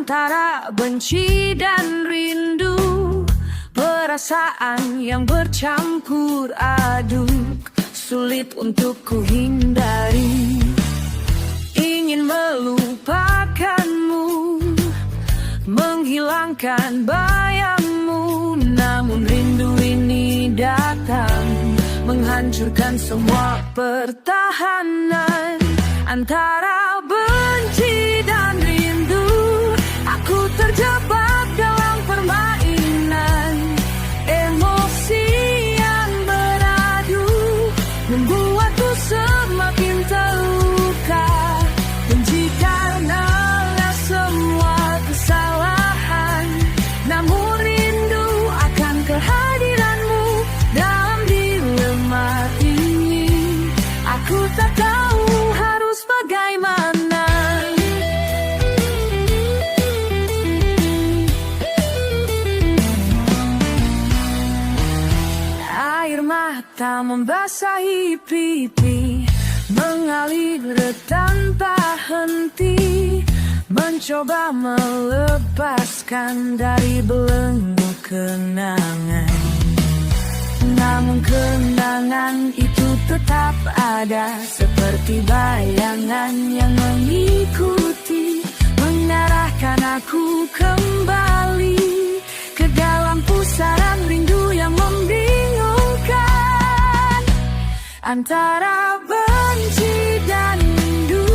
antara benci dan rindu, perasaan yang bercampur aduk, sulit untuk ku hindari. Ingin melupakanmu, menghilangkan bayangmu, namun rindu ini datang, menghancurkan semua pertahanan. Antara benci dan rindu, aku terjebak dalam permainan. Emosi yang beradu membuatku semakin terluka. Benci karena semua kesalahan, namun rindu akan kehadiranmu dalam dilema ini. Aku tak tahu harus bagaimana. Air mata membasahi pipi, mengalir tanpa henti, mencoba melepaskan dari belenggu kenangan. Namun kenangan itu tetap ada, seperti bayangan yang mengikuti, mengarahkan aku kembali ke dalam pusaran rindu yang membingungkan. Antara benci dan rindu,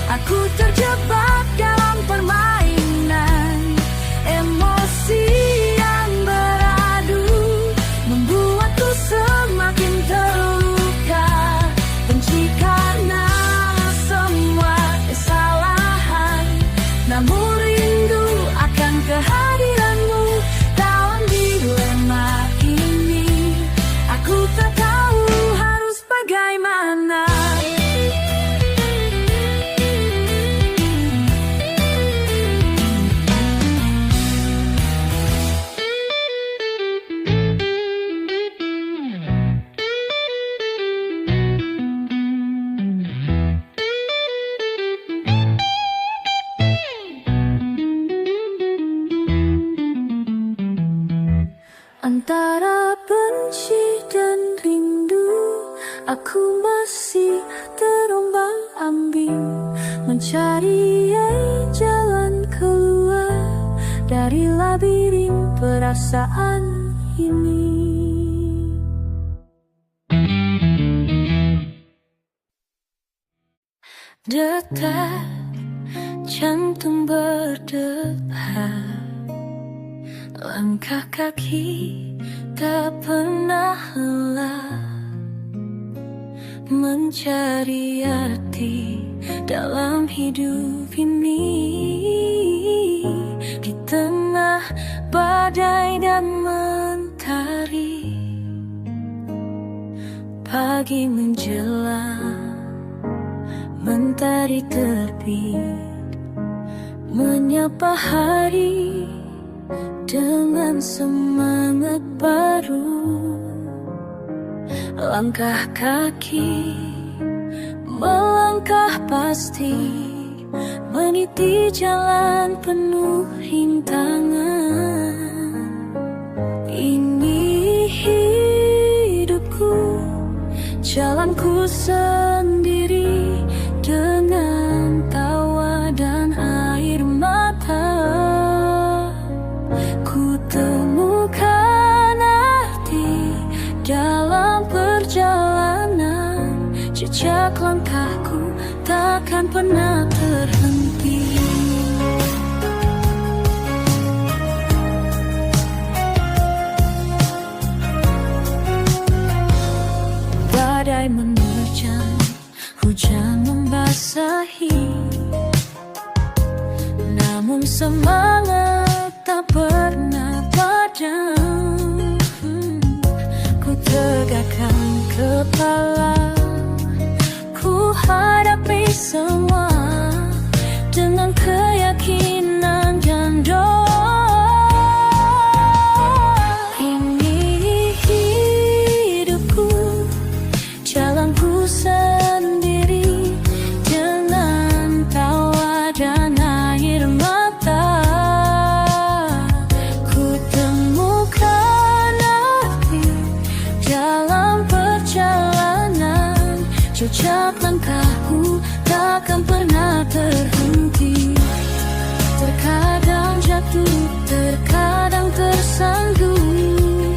aku terjebak dalam permainan. Emosi yang beradu membuatku semakin terluka. Benci karena semua kesalahan, namun rindu akan kehadiranmu dalam dilema ini. Aku tak tahu harus bagaimana. Antara benci dan rindu, aku masih terombang-ambing, mencari jalan keluar dari labirin perasaan ini. Detak jantung berdebar, langkah kaki tak pernah lelah, mencari arti dalam hidup ini. Di tengah badai dan mentari, pagi menjelang, mentari terbit, menyapa hari dengan semangat baru. Langkah kaki melangkah pasti, meniti jalan penuh rintangan. Ini hidupku, jalanku sendiri, dengan tawa dan air mata. Temukan arti dalam perjalanan, jejak langkahku takkan pernah terhenti. Badai menerjang, hujan membasahi, namun semangat tak pernah padam. Ku tegakkan kepala, ku hadapi semua dengan keyakinan dan doa. Ini hidupku, jalanku sendiri, dengan tawa dan air mata. Jejak langkahku takkan pernah terhenti. Terkadang jatuh, terkadang tersandung,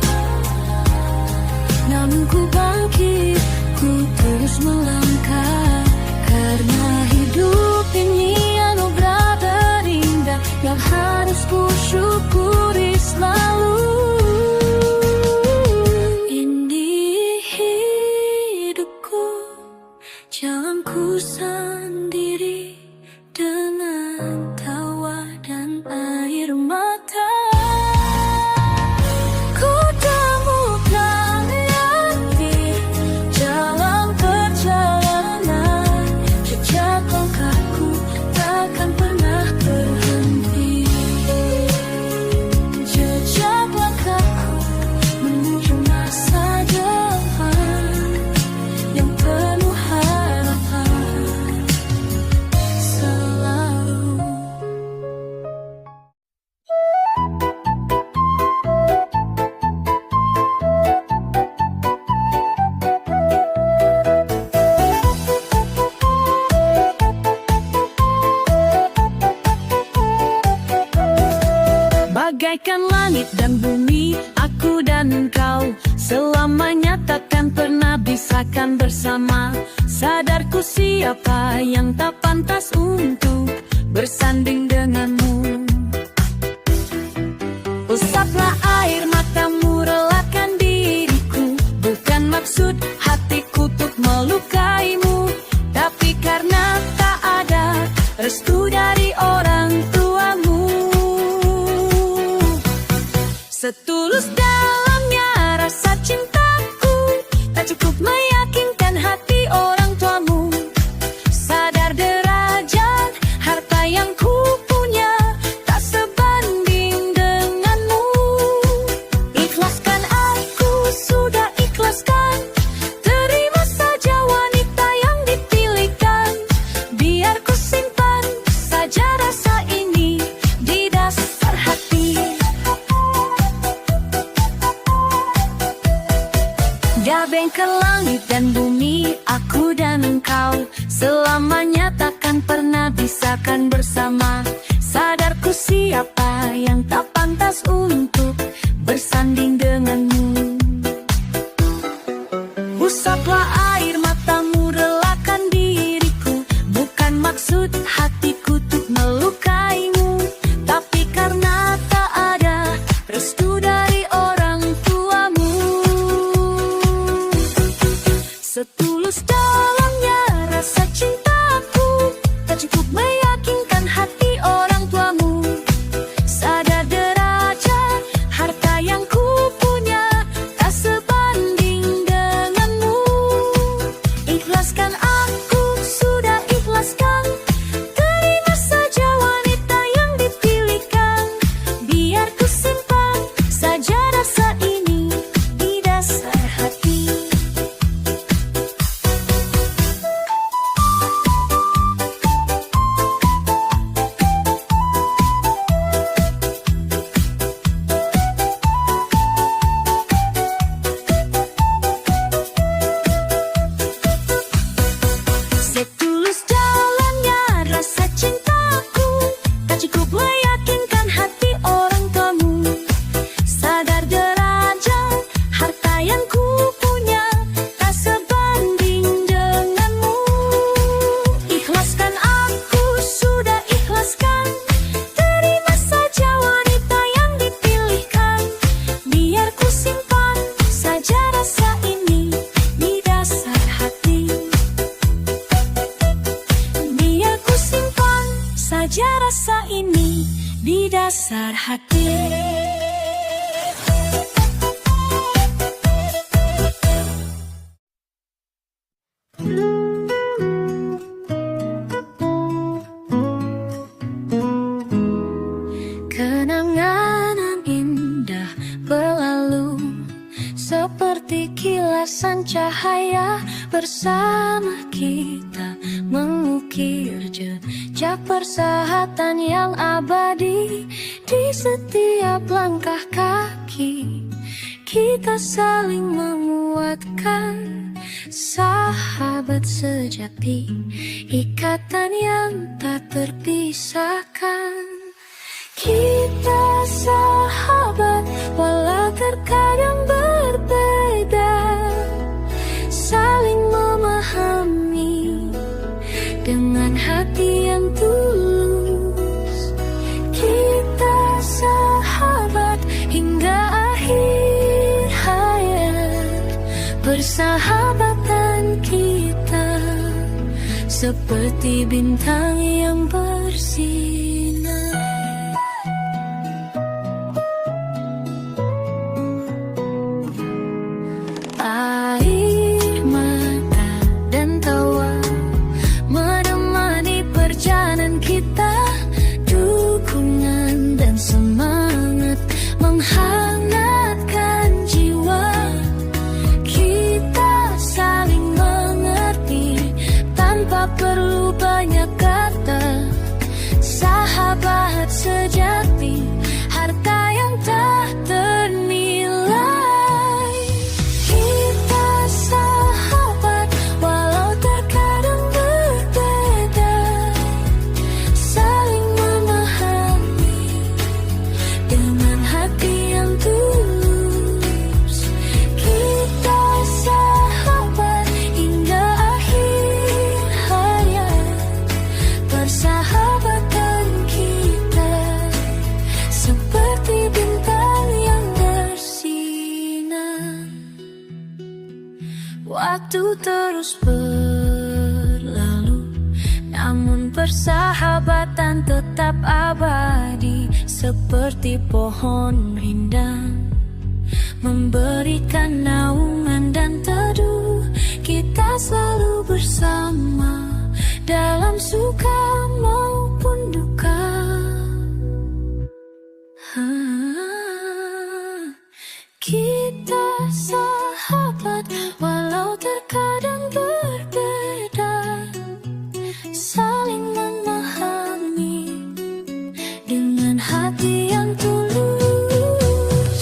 namun ku bangkit, ku terus melangkah. Karena hidup ini anugerah terindah yang harus ku syukuri selalu. Ini hidupku, jalanku sendiri, dengan tawa dan air mata. Ku temukan arti jalan perjalanan. Jejak langkahku takkan pernah berhenti. Jejak langkahku menuju masa depan yang penuh harapan selalu. Bagaikan langit dan bumi, aku dan engkau selamanya takkan pernah bisakan bersama. Sadarku siapa yang tak pantas untuk bersanding denganmu. Usaplah air matamu, relakan diriku. Bukan maksud hatiku untuk melukaimu, tapi karena tak ada restu dari orang tuamu. Setulus dalamnya rasa cintaku, tak cukup meyakinkan hati orang tuamu. Sadar derajat harta yang ku punya tak sebanding denganmu. Ikhlaskan, aku sudah ikhlaskan. Terima saja wanita yang dipilihkan. Biar ku simpan saja rasa ini di dasar hati. Gabengkan langit dan bumi, aku dan engkau selamanya takkan pernah bisakan bersama. Sadarku siapa yang tak pantas untuk bersanding denganmu. Usaplah air matamu, relakan diriku. Bukan maksud hatiku untuk melukaimu, tapi karena tak ada restu dari orang tuamu. Setulus dalamnya rasa cintaku, tak cukup meyakinkan hati orang tuamu. Sadar derajat harta yang ku punya tak sebanding denganmu. Ikhlaskan, aku sudah ikhlaskan. Terima saja wanita yang dipilihkan. Biar ku simpan saja rasa ini di dasar hati. Setulus dalamnya rasa cintaku, tak cukup meyakinkan hati orang tuamu. Sadar derajat harta yang ku punya tak sebanding denganmu. Ikhlaskan, aku sudah ikhlaskan. Terima saja wanita yang dipilihkan. Biar ku simpan saja rasa ini di dasar hati. Biar ku simpan saja rasa ini di dasar hati. Kenangan indah berlalu seperti kilasan cahaya. Bersama kita mengukir jejak persahabatan yang abadi. Di setiap langkah kaki kita saling menguatkan sahabat. sahabat sejati, ikatan yang tak terpisahkan. Kita sahabat walau terkadang berbeda, saling memahami dengan hati yang tulus. Kita sahabat hingga akhir hayat, persahabatan kita seperti bintang yang bersinar. Air mata dan tawa menemani perjalanan kita, dukungan dan semangat menghangatkan jiwa. Kita saling mengerti tanpa perlu banyak kata. Sahabat sejati, harta yang tak ternilai. Kita sahabat walau terkadang berbeda, saling memahami dengan hati yang tulus. Kita sahabat hingga akhir hayat, persahabatan kita seperti bintang yang bersinar. Waktu terus berlalu, namun persahabatan tetap abadi. Seperti pohon rindang memberikan naungan dan teduh, kita selalu bersama dalam suka maupun duka. Kita sahabat walau terkadang berbeda, saling memahami dengan hati yang tulus.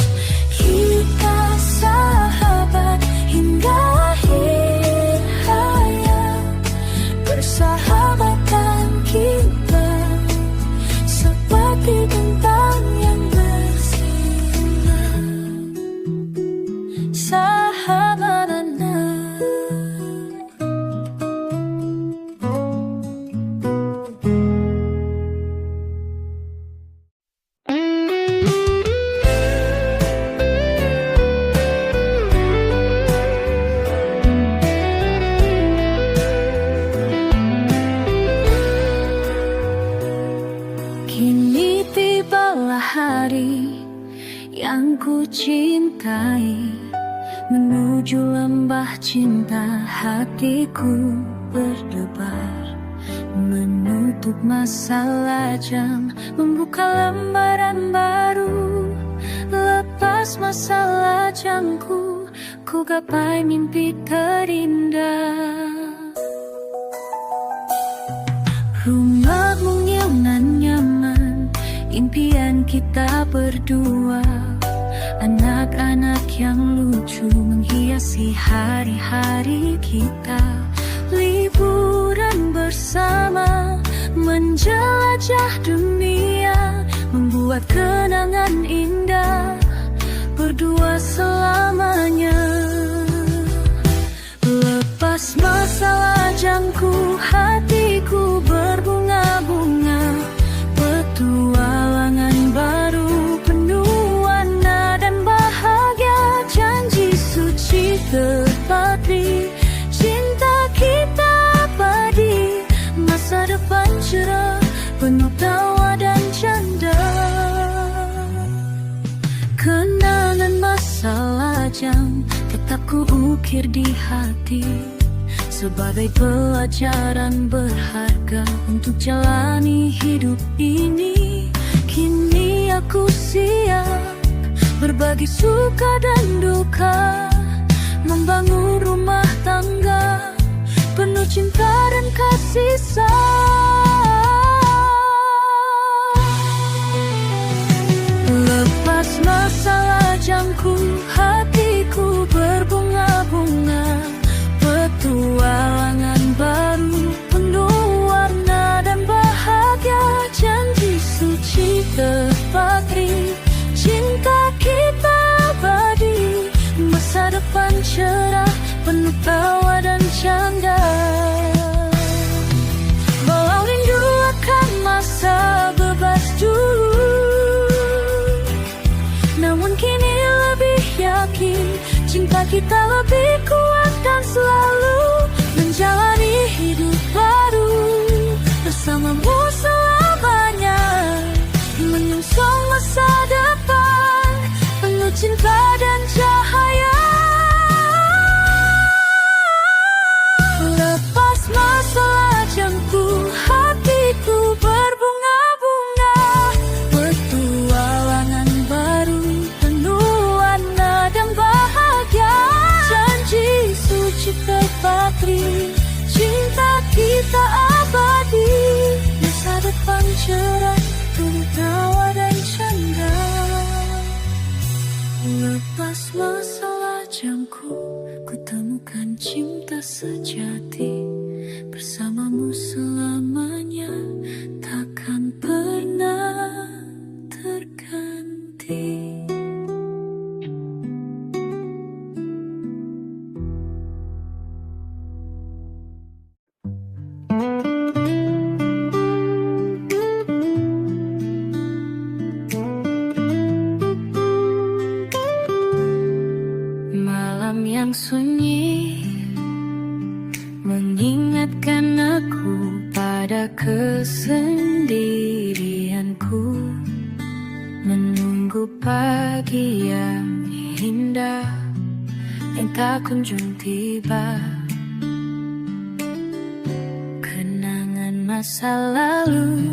Kita sahabat hingga akhir hayat, persahabatan kita seperti bintang yang bersinar. Sahabatan kini tibalah hari yang ku cintai, menuju lembah cinta hatiku berdebar, menutup masa lajang, membuka lembaran baru. Lepas masa lajangku, ku gapai mimpi terindah. Rumahmu yang nyaman, impian kita berdua. Anak-anak yang lucu menghiasi hari-hari kita. Liburan bersama, menjelajah dunia, membuat kenangan indah, berdua selamanya. Lepas masa lajangku, hatiku berbunga-bunga. Petualangan baru penuh warna dan bahagia. Janji suci terpatri, cinta kita abadi. Masa depan cerah, penuh tawa dan canda. Kenangan masa lajang tetap ku ukir di hati, sebagai pelajaran berharga untuk jalani hidup ini. Kini aku siap berbagi suka dan duka, membangun rumah tangga penuh cinta dan kasih sayang. Lepas masa lajangku, hatiku berbunga-bunga. Petualangan Semoga kita lebih kuat dan selalu menjalani hidup baru bersamamu selamanya, menyongsong masa depan penuh cinta dan cahaya. Lepas masalah jamku, hatiku berbunga-bunga, petualangan baru penuh warna dan bahagia. Janji suci terpatri, cinta kita abadi, masa depan cerah penuh tawa dan canda. Lepas masalah jamku, ku temukan cinta sejati, bersamamu selamanya takkan pernah terganti. Malam yang sunyi mengingatkan aku pada kesendirianku, menunggu pagi yang indah yang tak kunjung tiba. Kenangan masa lalu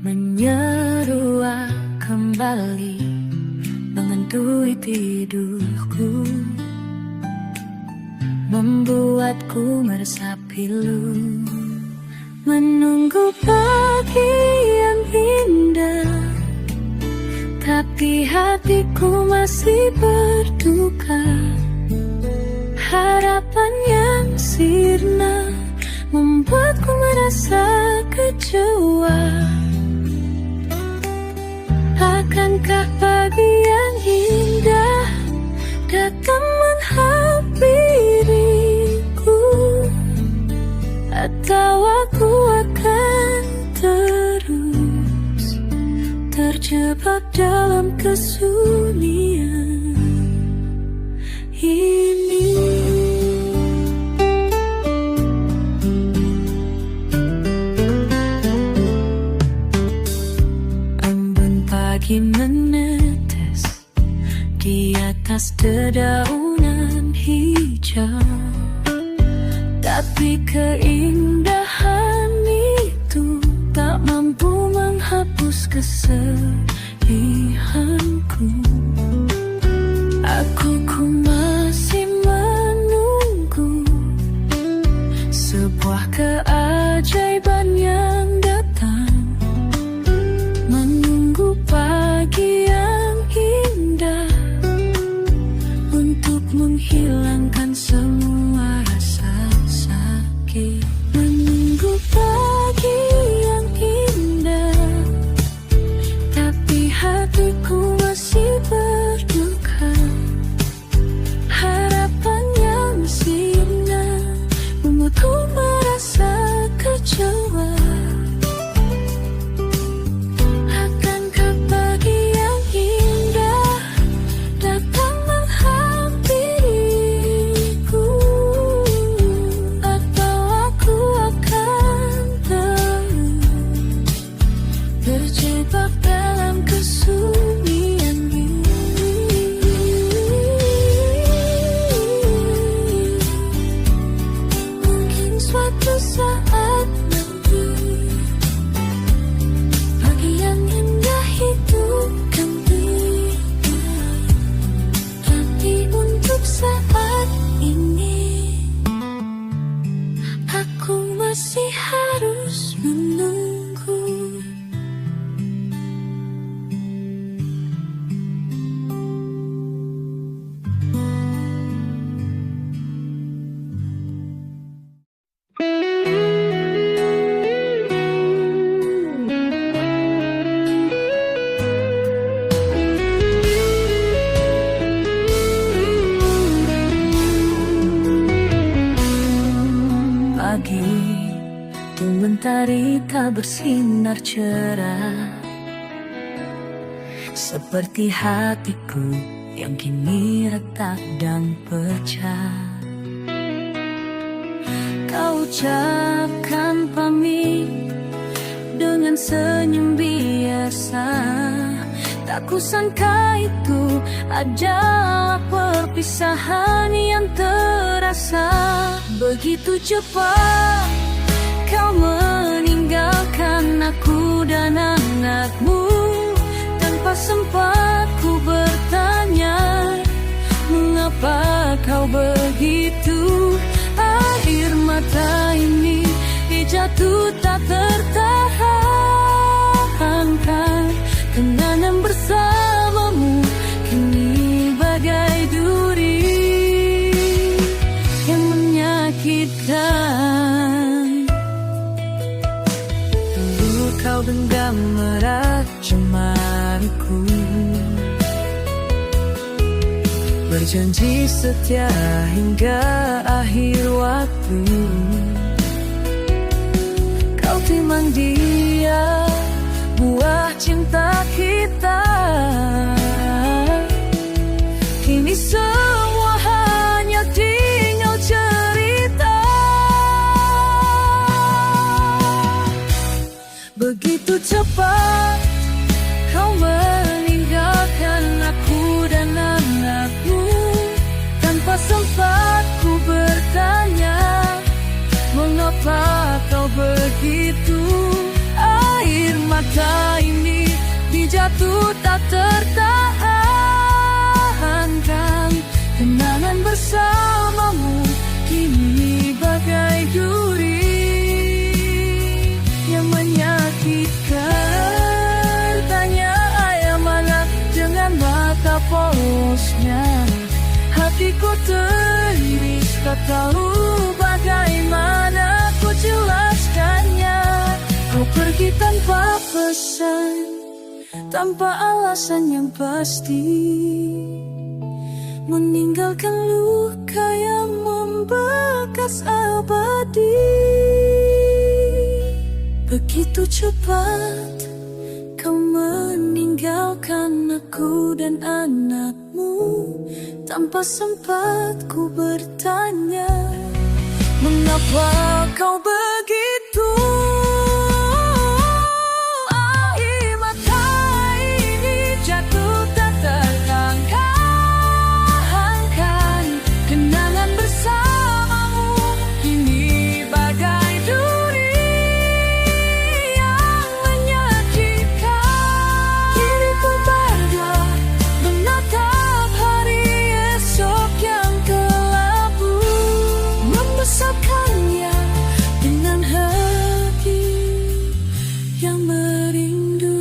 menyeruak kembali, menghantui tidurku, membuatku meresap pilu, menunggu pagi yang indah. Tapi hatiku masih berduka, harapan yang sirna membuatku merasa kecewa. Akankah pagi yang indah datang menghampiriku, atau aku akan terus terjebak dalam kesunyian ini? Menetes di atas dedaunan hijau, tapi keindahan itu tak mampu menghapus kesedihanku. Aku masih menunggu sebuah keajaiban yang datang, menunggu pagi yang indah untuk menghilangkan semua rasa sakit. Menunggu pagi yang indah, tapi hatiku masih berduka. Harapan yang sirna membuatku merasa kecewa. Terjebak dalam kesunyian ini. Mungkin suatu saat nanti pagi yang indah itu kan tiba, tapi untuk saat ini aku masih harus menunggu. Pagi, di mentari tak bersinar cerah, seperti hatiku yang kini retak dan pecah. Kau ucapkan pamit dengan senyum biasa, tak kusangka itu adalah perpisahan yang terasa. Begitu cepat kau meninggalkan aku dan anakmu, tanpa sempat ku bertanya mengapa kau begitu. Air mata ini jatuh tak tertahankan, kenangan bersamamu kini bagai duri yang menyakitkan. Dulu kau genggam erat jemariku, berjanji setia hingga akhir waktu. Kau timang dia, buah cinta kita. Kini semua hanya tinggal cerita. Begitu cepat kau meninggalkan aku dan anakmu, tanpa sempat ku bertanya mengapa kau begitu. Air mata ini dijatuh tak tertahankan, kenangan bersamamu kini bagai duri yang menyakitkan. Tanya ayah mana dengan mata polosnya, hatiku teriris tak tahu bagaimana ku jelaskannya. Kau pergi tanpa pesan, tanpa alasan yang pasti, meninggalkan luka yang membekas abadi. Begitu cepat kau meninggalkan aku dan anakmu, tanpa sempat ku bertanya mengapa kau begitu. Air mata ini jatuh tak terangkan, kenangan bersamamu kini bagai duri yang menyakitkan. Kini ku berdua menatap hari esok yang kelabu, membesarkannya dengan hati yang merindu.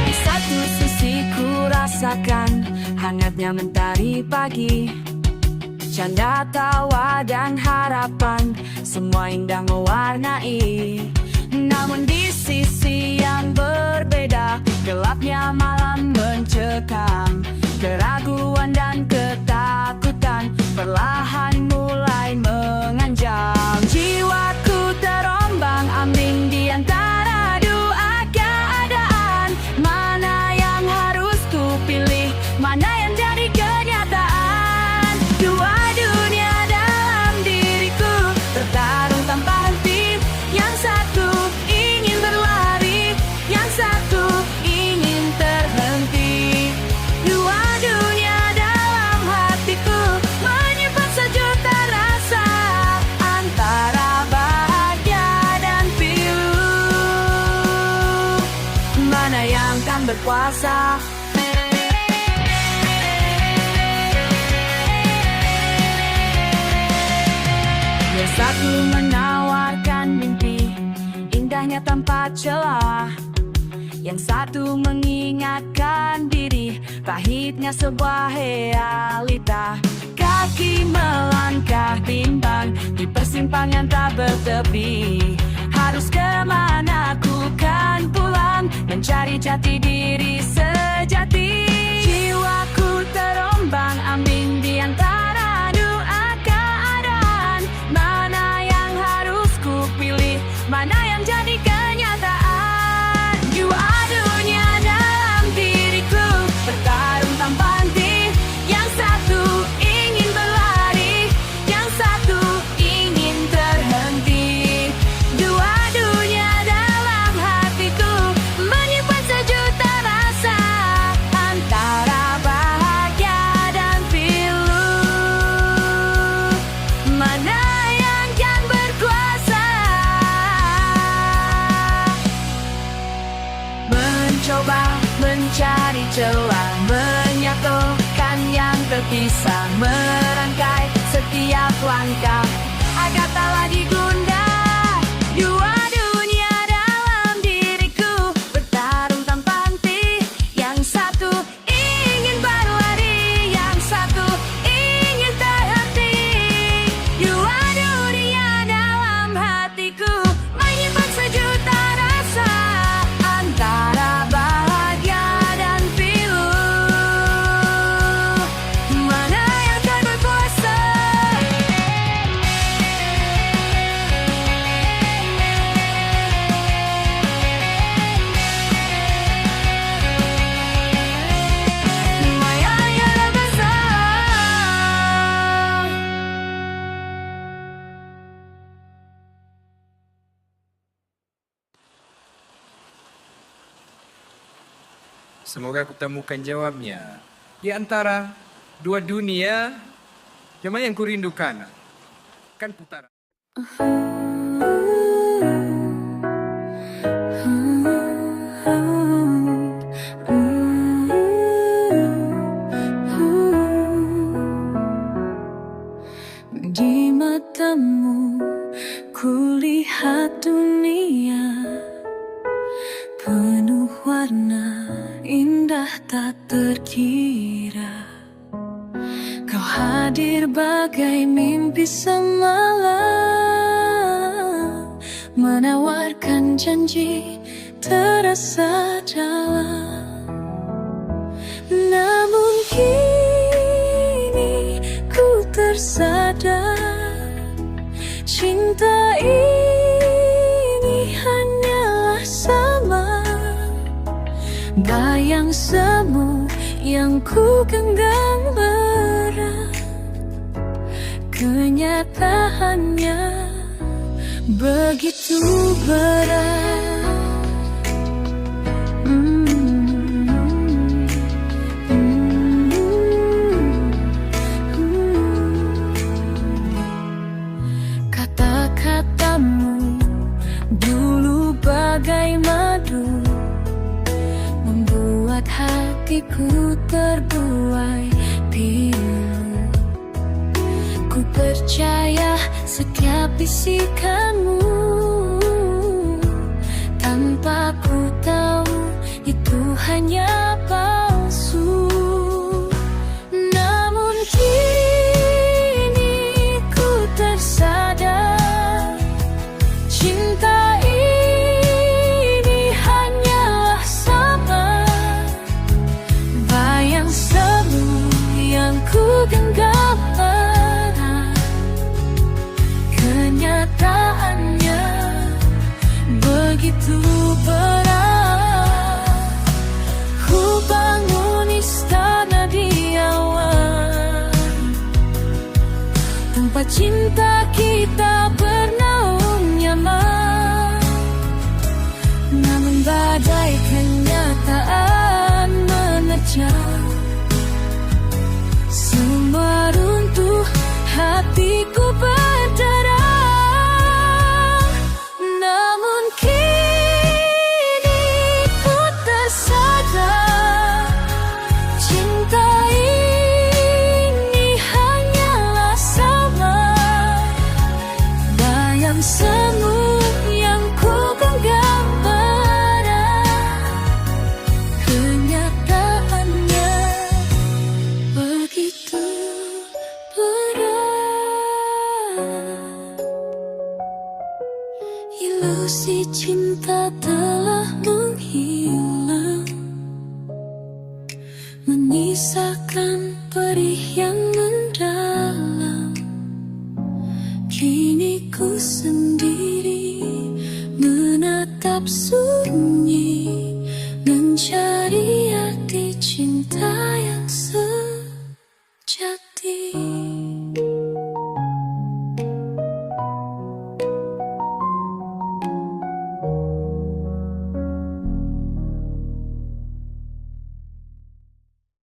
Di satu sisi ku rasakan hangatnya mentari pagi, canda tawa dan harapan semua indah mewarnai. Namun di sisi yang berbeda, gelapnya malam mencekam, keraguan dan ketakutan perlahan mulai mengancam. Jiwaku terombang-ambing di antara dua keadaan, mana yang harus ku pilih, mana yang jadi kenyataan. Dua dunia dalam diriku tertarung tanpa henti, yang satu ingin berlari, yang satu ingin terhenti. Dua dunia dalam hatiku menyimpan sejuta rasa, antara bahagia dan pilu, mana yang kan berkuasa. Yang satu menawarkan mimpi indahnya tanpa celah, yang satu mengingatkan diri pahitnya sebuah realita. Kaki melangkah bimbang di persimpangan tak bertepi. Harus kemana ku kan pulang, mencari jati diri sejati. Jiwaku terombang ambing di antara dua keadaan. Mana yang harus ku pilih, mana yang jadi kenyataan. Dua dunia dalam diriku bertarung tanpa henti. Yang satu ingin berlari, yang satu ingin terhenti. Dua dunia dalam hatiku menyimpan sejuta rasa antara bahagia dan pilu. Mana yang kan berkuasa? Mencoba mencari celah, menyatukan yang terpisah, merangkai setiap langkah agar tak lagi gundah. Dua dunia dalam diriku bertarung tanpa henti. Yang satu ingin berlari, yang satu ingin terhenti. Dua dunia dalam hatiku menyimpan sejuta rasa antara bahagia dan pilu. Mana yang kan berkuasa? Maya yang besar. Semoga aku temukan jawabnya. Di antara dua dunia, yang mana yang kurindukan? Kan putaran. Di matamu kulihat dunia penuh warna indah tak terkira. Kau hadir bagai mimpi semalam, menawarkan janji terasa dalam. Namun kini ku tersadar, cinta ini hanyalah sama bayang semu yang ku genggam berat. Kenyataannya begitu berat. Kata-katamu dulu bagai madu, membuat hatiku terbuai pilu. Ku percaya setiap bisikanmu, tanpa ku tahu itu hanya palsu. Namun kini ku tersadar, cinta ini hanyalah sama bayang semu yang ku genggam erat. Kenyataannya begitu berat. Ku bangun istana di awan, tempat cinta kita bernaung nyaman. Namun badai kenyataan menerjang, semua runtuh, hatiku berdarah. Namun kini ku tersadar, cinta ini hanyalah sama bayang Ilusi cinta telah menghilang, menyisakan perih yang mendalam. Kini ku sendiri menatap sunyi, mencari